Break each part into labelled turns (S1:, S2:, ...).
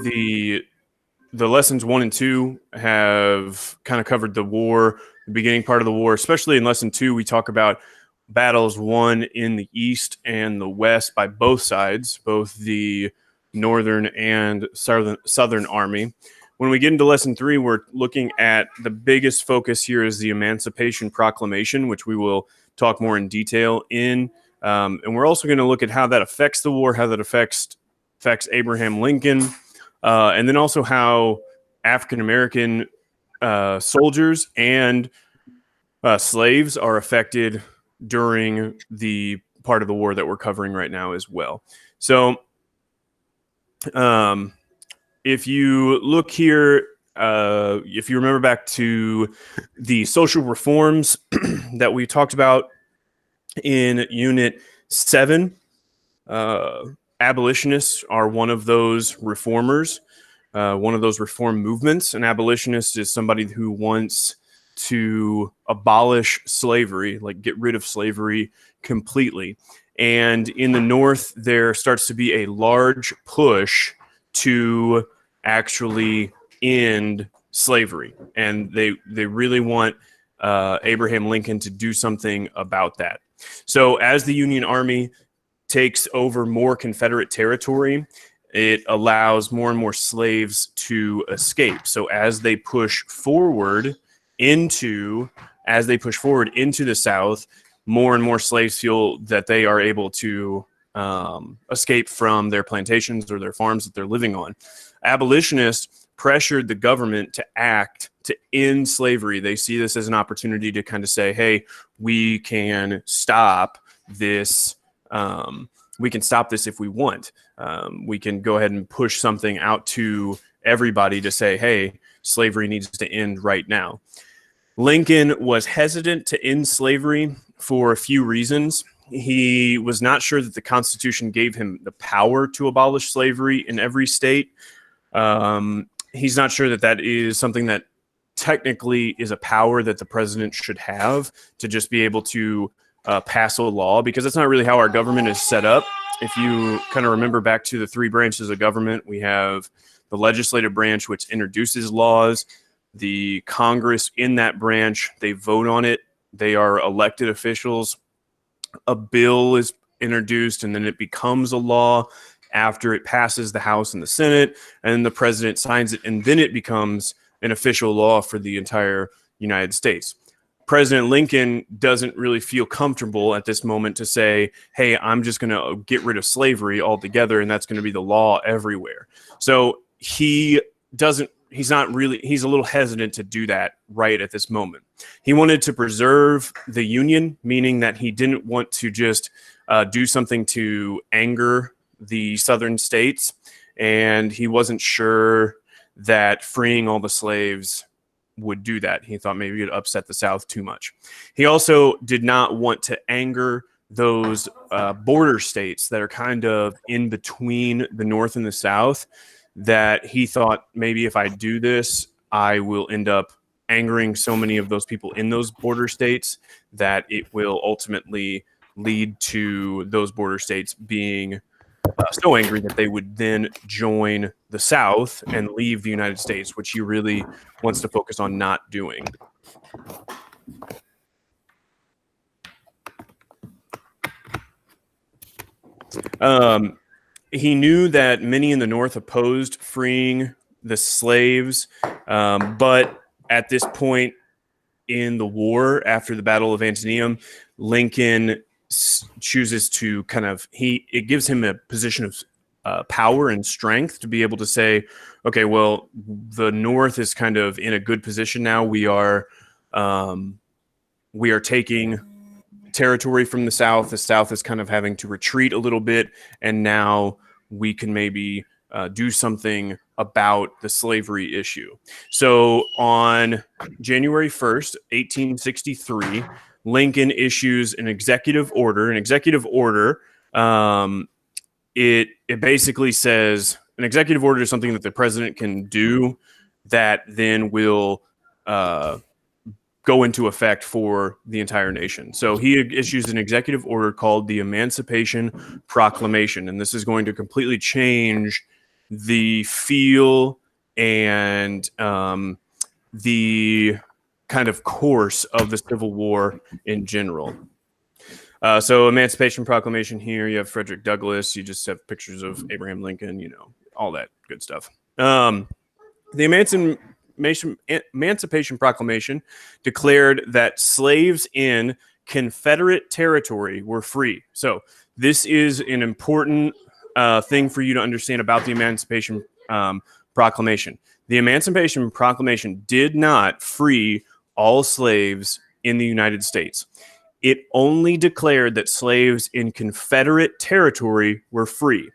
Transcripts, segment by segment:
S1: the lessons 1 and 2 have kind of covered the war, the beginning part of the war. Especially in lesson 2, we talk about battles won in the east and the west by both sides, both the northern and southern army. When we get into lesson 3, we're looking at the biggest focus here is the Emancipation Proclamation, which we will talk more in detail in. And we're also going to look at how that affects the war, how that affects Abraham Lincoln, and then also how African-American soldiers and slaves are affected during the part of the war that we're covering right now as well. So if you look here, if you remember back to the social reforms that we talked about in Unit 7, abolitionists are one of those reformers, one of those reform movements. An abolitionist is somebody who wants to abolish slavery, like get rid of slavery completely. And in the North, there starts to be a large push to actually end slavery. And they really want Abraham Lincoln to do something about that. So as the Union Army takes over more Confederate territory, it allows more and more slaves to escape. So as they push forward into the South, more and more slaves feel that they are able to escape from their plantations or their farms that they're living on. Abolitionists pressured the government to act to end slavery. They see this as an opportunity to kind of say, hey, we can stop this. We can stop this if we want. We can go ahead and push something out to everybody to say, hey, slavery needs to end right now. Lincoln was hesitant to end slavery for a few reasons. He was not sure that the Constitution gave him the power to abolish slavery in every state. He's not sure that that is something that technically is a power that the president should have, to just be able to pass a law, because that's not really how our government is set up. If you kind of remember back to the 3 branches of government, we have the legislative branch, which introduces laws. The Congress in that branch, they vote on it. They are elected officials. A bill is introduced and then it becomes a law after it passes the House and the Senate, and then the president signs it, and then it becomes an official law for the entire United States. President Lincoln doesn't really feel comfortable at this moment to say, hey, I'm just going to get rid of slavery altogether, and that's going to be the law everywhere. So he's a little hesitant to do that right at this moment. He wanted to preserve the Union, meaning that he didn't want to just do something to anger the southern states, and he wasn't sure that freeing all the slaves would do that. He thought maybe it'd upset the South too much. He also did not want to anger those border states that are kind of in between the North and the South, that he thought maybe if I do this, I will end up angering so many of those people in those border states that it will ultimately lead to those border states being so angry that they would then join the South and leave the United States, which he really wants to focus on not doing. He knew that many in the North opposed freeing the slaves, but at this point in the war, after the Battle of Antietam, Lincoln chooses to it gives him a position of power and strength to be able to say, okay, well, the North is kind of in a good position now. We are taking territory from the South. The South is kind of having to retreat a little bit, and now we can maybe do something about the slavery issue. So on January 1st, 1863, Lincoln issues an executive order. An executive order, it basically says an executive order is something that the president can do that then will go into effect for the entire nation. So he issues an executive order called the Emancipation Proclamation, and this is going to completely change the feel and the kind of course of the Civil War in general. So Emancipation Proclamation here, you have Frederick Douglass, you just have pictures of Abraham Lincoln, all that good stuff. The Emancipation Proclamation declared that slaves in Confederate territory were free. So this is an important thing for you to understand about the Emancipation Proclamation. The Emancipation Proclamation did not free all slaves in the United States. It only declared that slaves in Confederate territory were free.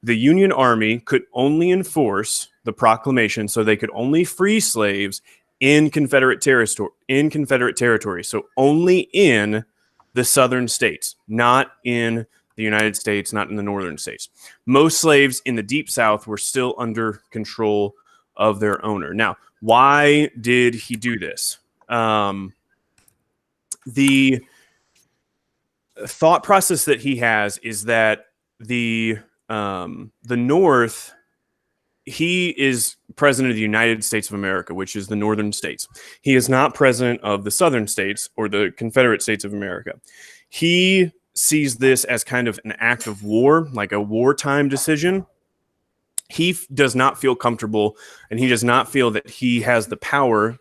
S1: The Union Army could only enforce the proclamation, so they could only free slaves in Confederate territory. So only in the southern states, not in the United States, not in the northern states. Most slaves in the Deep South were still under control of their owner. Now, why did he do this? The thought process that he has is that the North, he is president of the United States of America, which is the northern states. He is not president of the southern states or the Confederate States of America. He sees this as kind of an act of war, like a wartime decision. He does not feel comfortable, and he does not feel that he has the power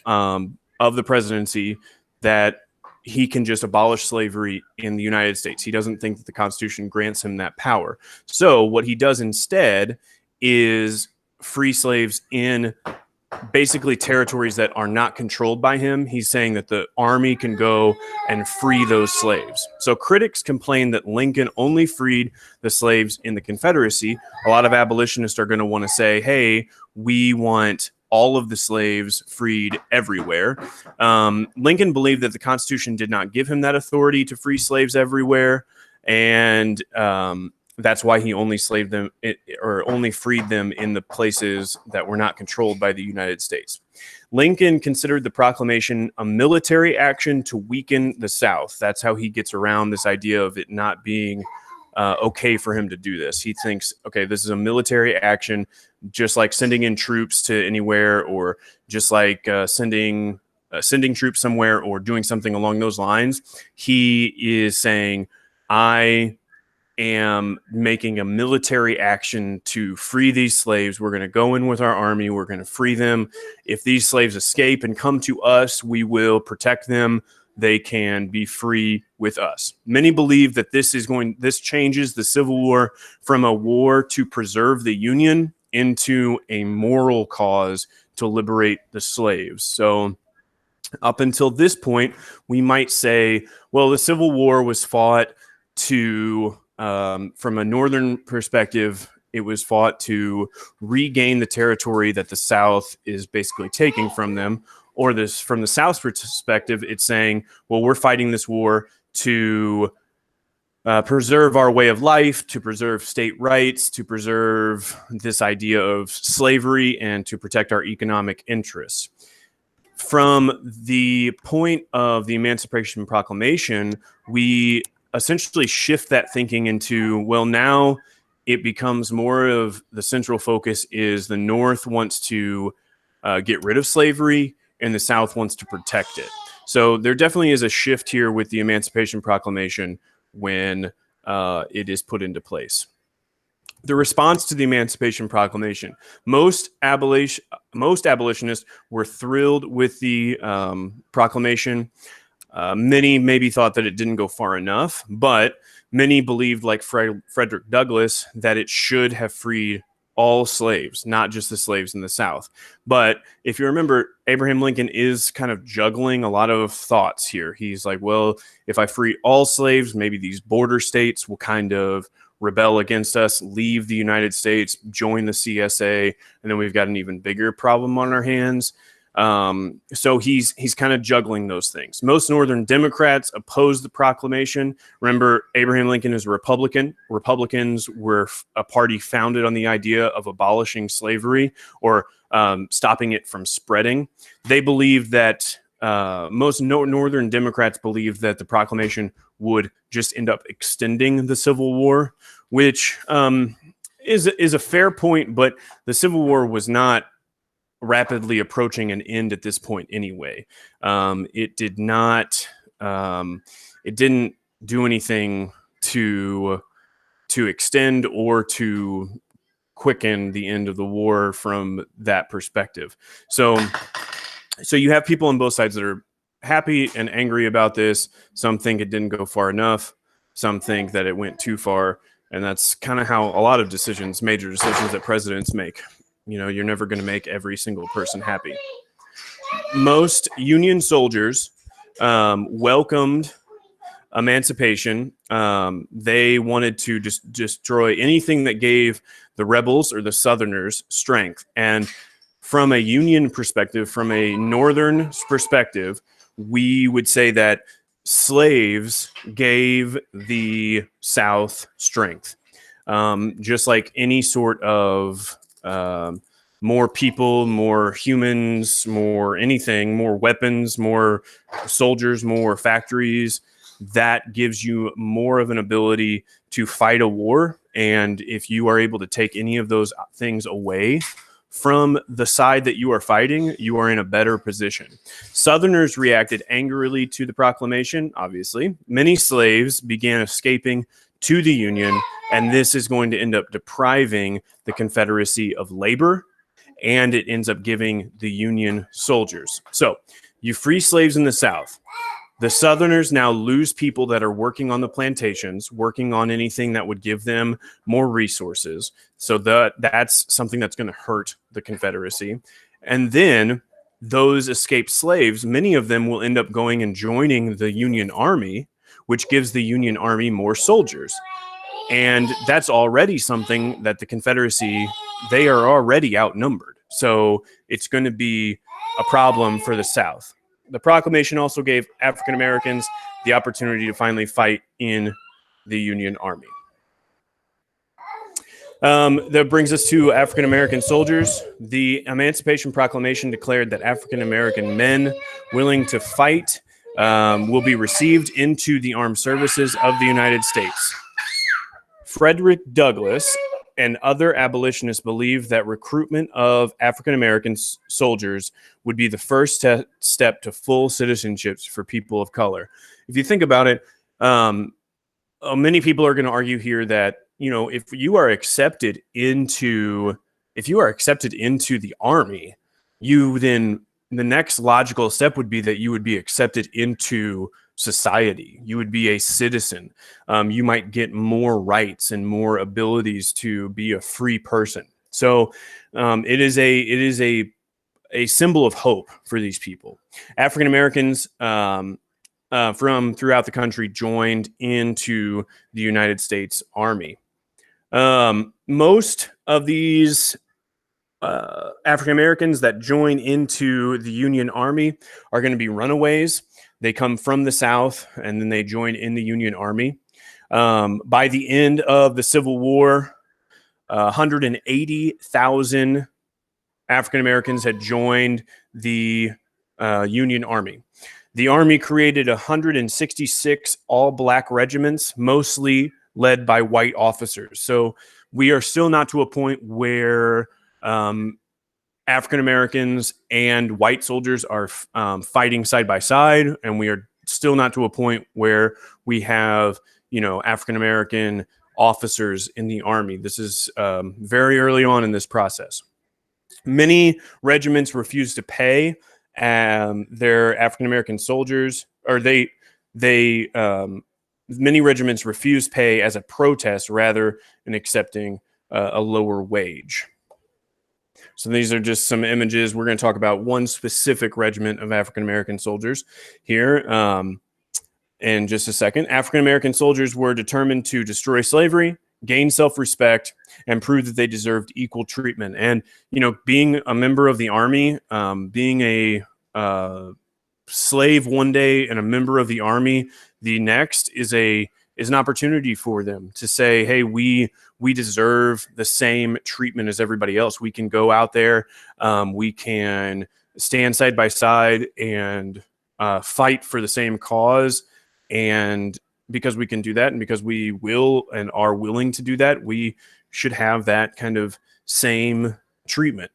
S1: of the presidency that he can just abolish slavery in the United States. He doesn't think that the Constitution grants him that power. So what he does instead is free slaves in basically territories that are not controlled by him. He's saying that the army can go and free those slaves. So critics complain that Lincoln only freed the slaves in the Confederacy. A lot of abolitionists are going to want to say, hey, we want all of the slaves freed everywhere. Lincoln believed that the Constitution did not give him that authority to free slaves everywhere, and that's why he only only freed them in the places that were not controlled by the United States. Lincoln considered the proclamation a military action to weaken the South. That's how he gets around this idea of it not being okay for him to do this. He thinks, okay, this is a military action, just like sending in troops to anywhere, or just like sending troops somewhere, or doing something along those lines. He is saying, I am making a military action to free these slaves. We're going to go in with our army. We're going to free them. If these slaves escape and come to us, we will protect them. They can be free with us. Many believe that this changes the Civil War from a war to preserve the Union into a moral cause to liberate the slaves. So up until this point, we might say, well, the Civil War was fought to, from a northern perspective, it was fought to regain the territory that the South is basically taking from them. Or this, from the South's perspective, it's saying, well, we're fighting this war to preserve our way of life, to preserve state rights, to preserve this idea of slavery, and to protect our economic interests. From the point of the Emancipation Proclamation, we essentially shift that thinking into, well, now it becomes more of the central focus is the North wants to get rid of slavery, and the South wants to protect it. So there definitely is a shift here with the Emancipation Proclamation when it is put into place. The response to the Emancipation Proclamation. Most abolitionists were thrilled with the proclamation. Many maybe thought that it didn't go far enough, but many believed, like Frederick Douglass, that it should have freed all slaves, not just the slaves in the South. But if you remember, Abraham Lincoln is kind of juggling a lot of thoughts here. He's like, well, if I free all slaves, maybe these border states will kind of rebel against us, leave the United States, join the CSA, and then we've got an even bigger problem on our hands. So he's kind of juggling those things. Most Northern Democrats opposed the proclamation. Remember, Abraham Lincoln is a Republican. Republicans were a party founded on the idea of abolishing slavery or stopping it from spreading. They believed that most Northern Democrats believed that the proclamation would just end up extending the Civil War, which is a fair point, but the Civil War was not rapidly approaching an end at this point anyway. It did not. It didn't do anything to extend or to quicken the end of the war from that perspective. So you have people on both sides that are happy and angry about this. Some think it didn't go far enough. Some think that it went too far. And that's kind of how a lot of decisions, major decisions that presidents make. You know, you're never going to make every single person happy. Most Union soldiers welcomed emancipation. They wanted to just destroy anything that gave the rebels or the Southerners strength. And from a Union perspective, from a Northern perspective, we would say that slaves gave the South strength. Just like any sort of more people, more humans, more anything, more weapons, more soldiers, more factories, that gives you more of an ability to fight a war. And if you are able to take any of those things away from the side that you are fighting, you are in a better position. Southerners reacted angrily to the proclamation, obviously. Many slaves began escaping to the Union, and this is going to end up depriving the Confederacy of labor, and it ends up giving the Union soldiers. So you free slaves in the South. The Southerners now lose people that are working on the plantations, working on anything that would give them more resources. So that's something that's going to hurt the Confederacy. And then those escaped slaves, many of them will end up going and joining the Union Army, which gives the Union Army more soldiers. And that's already something that the Confederacy, they are already outnumbered. So it's going to be a problem for the South. The proclamation also gave African Americans the opportunity to finally fight in the Union Army. That brings us to African American soldiers. The Emancipation Proclamation declared that African American men willing to fight will be received into the armed services of the United States. Frederick Douglass and other abolitionists believed that recruitment of African American soldiers would be the first step to full citizenship for people of color. If you think about it, many people are going to argue here that, you know, if you are accepted into the Army, you then the next logical step would be that you would be accepted into society. You would be a citizen. You might get more rights and more abilities to be a free person. So it is a symbol of hope for these people. African Americans from throughout the country joined into the United States Army. Most of these African Americans that join into the Union Army are going to be runaways. They come from the South and then they join in the Union Army. By the end of the Civil War, 180,000 African Americans had joined the Union Army. The Army created 166 all-black regiments, mostly led by white officers. So we are still not to a point where African Americans and white soldiers are fighting side by side, and we are still not to a point where we have, you know, African American officers in the Army. This is very early on in this process. Many regiments refused to pay their African American soldiers, or many regiments refused pay as a protest rather than accepting a lower wage. So these are just some images. We're going to talk about one specific regiment of African American soldiers here in just a second. African American soldiers were determined to destroy slavery, gain self-respect, and prove that they deserved equal treatment. And, you know, being a member of the Army, being a slave one day and a member of the Army the next is an opportunity for them to say, hey, we deserve the same treatment as everybody else. We can go out there, we can stand side by side and fight for the same cause. And because we can do that, and because we will and are willing to do that, we should have that kind of same treatment.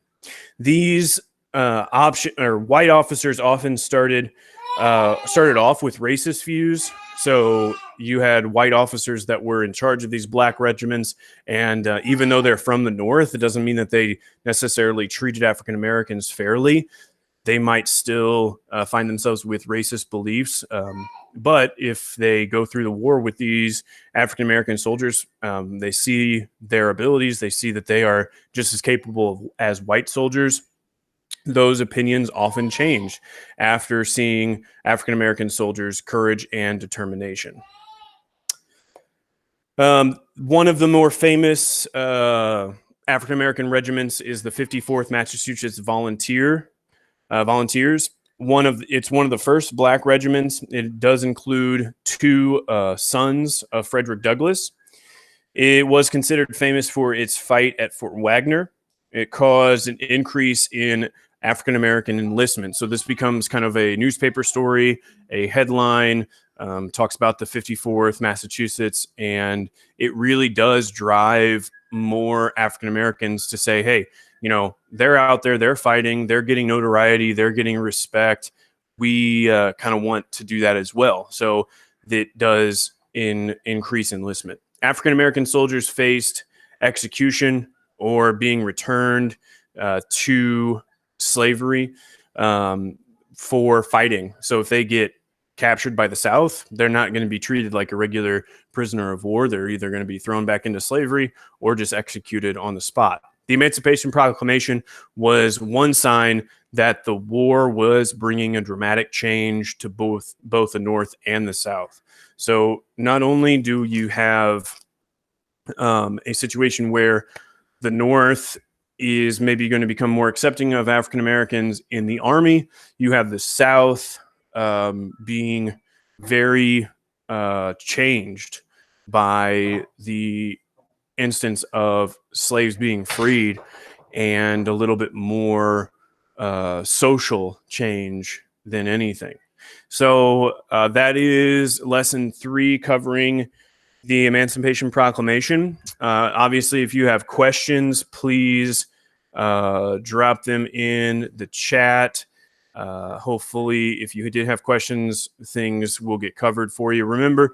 S1: These white officers often started off with racist views. So you had white officers that were in charge of these black regiments, and even though they're from the North, it doesn't mean that they necessarily treated African Americans fairly. They might still find themselves with racist beliefs. But if they go through the war with these African American soldiers, they see their abilities. They see that they are just as capable as white soldiers. Those opinions often change after seeing African American soldiers' courage and determination. One of the more famous African American regiments is the 54th Massachusetts Volunteers. It's one of the first black regiments. It does include two sons of Frederick Douglass. It was considered famous for its fight at Fort Wagner. It caused an increase in African American enlistment. So this becomes kind of a newspaper story, a headline, talks about the 54th Massachusetts, and it really does drive more African Americans to say, hey, they're out there, they're fighting, they're getting notoriety, they're getting respect. We kind of want to do that as well. So that does increase enlistment. African American soldiers faced execution or being returned to slavery for fighting. So if they get captured by the South, they're not going to be treated like a regular prisoner of war. They're either going to be thrown back into slavery or just executed on the spot. The Emancipation Proclamation was one sign that the war was bringing a dramatic change to both the North and the South. So not only do you have a situation where the North is maybe going to become more accepting of African Americans in the Army, you have the South being very changed by the instance of slaves being freed, and a little bit more social change than anything. So that is lesson 3 covering the Emancipation Proclamation. Obviously, if you have questions, please drop them in the chat. Hopefully, if you did have questions, things will get covered for you. Remember,